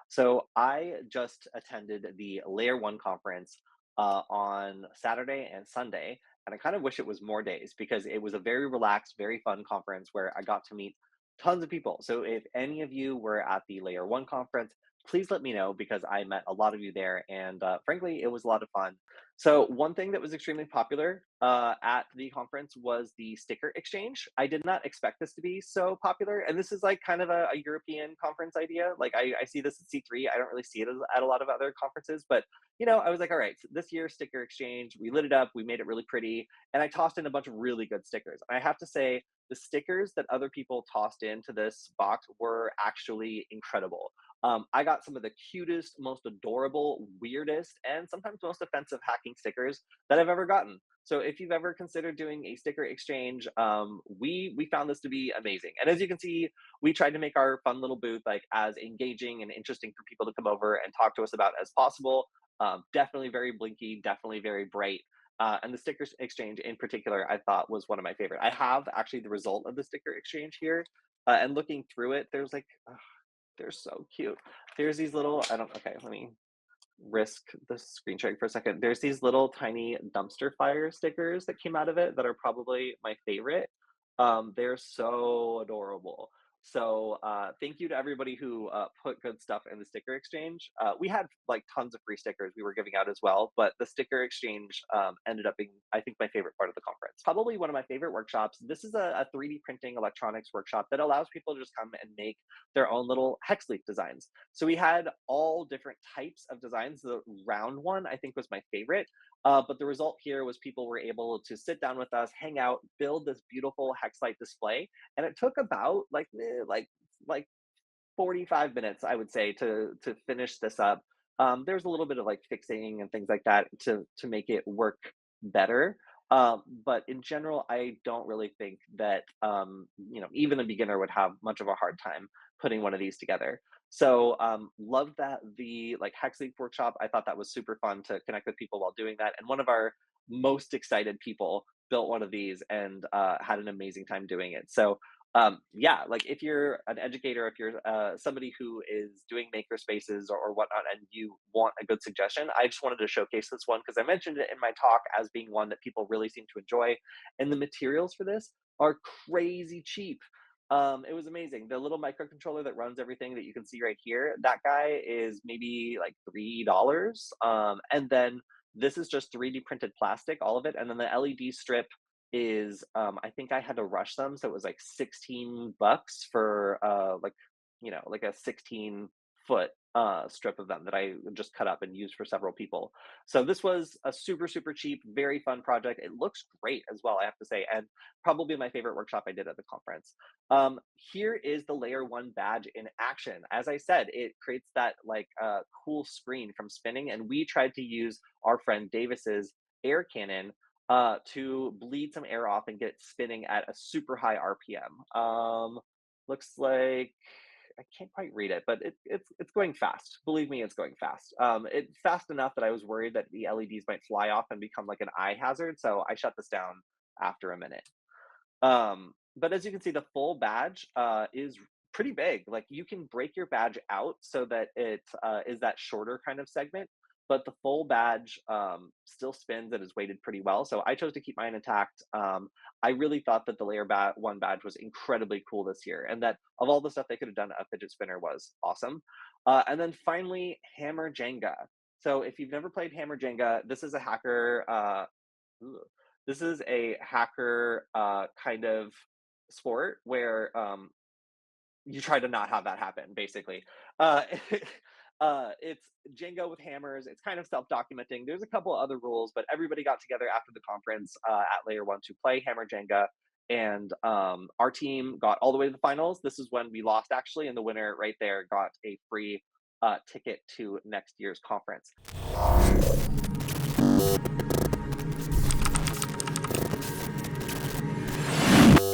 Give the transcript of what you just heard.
So I just attended the LayerOne conference on Saturday and Sunday, and I kind of wish it was more days because it was a very relaxed, very fun conference where I got to meet tons of people. So if any of you were at the LayerOne conference, please let me know because I met a lot of you there, and frankly, it was a lot of fun. So one thing that was extremely popular at the conference was the sticker exchange. I did not expect this to be so popular, and this is like kind of a European conference idea. Like I see this at C3. I don't really see it at a lot of other conferences, but I was like, all right, so this year's sticker exchange, we lit it up, we made it really pretty, and I tossed in a bunch of really good stickers. And I have to say, the stickers that other people tossed into this box were actually incredible. I got some of the cutest, most adorable, weirdest, and sometimes most offensive hacking stickers that I've ever gotten. So if you've ever considered doing a sticker exchange, we found this to be amazing. And as you can see, we tried to make our fun little booth like as engaging and interesting for people to come over and talk to us about as possible. Definitely very blinky, definitely very bright. And the sticker exchange in particular, I thought was one of my favorite. I have actually the result of the sticker exchange here, and looking through it, there's like, they're so cute. There's these little, I don't, okay, let me risk the screen sharing for a second. There's these little tiny dumpster fire stickers that came out of it that are probably my favorite. They're so adorable. So thank you to everybody who put good stuff in the sticker exchange. We had like tons of free stickers we were giving out as well, but the sticker exchange ended up being, I think, my favorite part of the conference. Probably one of my favorite workshops. This is a 3D printing electronics workshop that allows people to just come and make their own little hex leaf designs. So we had all different types of designs. The round one, I think, was my favorite. But the result here was people were able to sit down with us, hang out, build this beautiful hex light display, and it took about like 45 minutes, I would say, to finish this up. There's a little bit of like fixing and things like that to make it work better. But in general, I don't really think that even a beginner would have much of a hard time putting one of these together. So love that the like Hex Leaf workshop. I thought that was super fun to connect with people while doing that. And one of our most excited people built one of these and had an amazing time doing it. So yeah, like if you're an educator, if you're somebody who is doing maker spaces or whatnot, and you want a good suggestion, I just wanted to showcase this one because I mentioned it in my talk as being one that people really seem to enjoy. And the materials for this are crazy cheap. It was amazing. The little microcontroller that runs everything that you can see right here, that guy is maybe like $3. And then this is just 3D printed plastic, all of it. And then the LED strip is I think I had to rush them, so it was like $16 for like a 16-foot strip of them that I just cut up and used for several people. So this was a super super cheap, very fun project. It looks great as well, I have to say, and probably my favorite workshop I did at the conference. Here is the LayerOne badge in action. As I said, it creates that like cool screen from spinning, and we tried to use our friend Davis's air cannon to bleed some air off and get spinning at a super high RPM. Looks like I can't quite read it, but it's going fast. Believe me, it's going fast. It's fast enough that I was worried that the LEDs might fly off and become like an eye hazard. So I shut this down after a minute. But as you can see, the full badge is pretty big. Like you can break your badge out so that it is that shorter kind of segment, but the full badge still spins and is weighted pretty well. So I chose to keep mine intact. I really thought that the One badge was incredibly cool this year, and that of all the stuff they could have done, a fidget spinner was awesome. And then finally, Hammer Jenga. So if you've never played Hammer Jenga, this is a hacker. This is a hacker kind of sport where you try to not have that happen, basically. Uh, it's Jenga with hammers. It's kind of self-documenting. There's a couple other rules, but everybody got together after the conference at LayerOne to play Hammer Jenga. And our team got all the way to the finals. This is when we lost, actually, and the winner right there got a free ticket to next year's conference.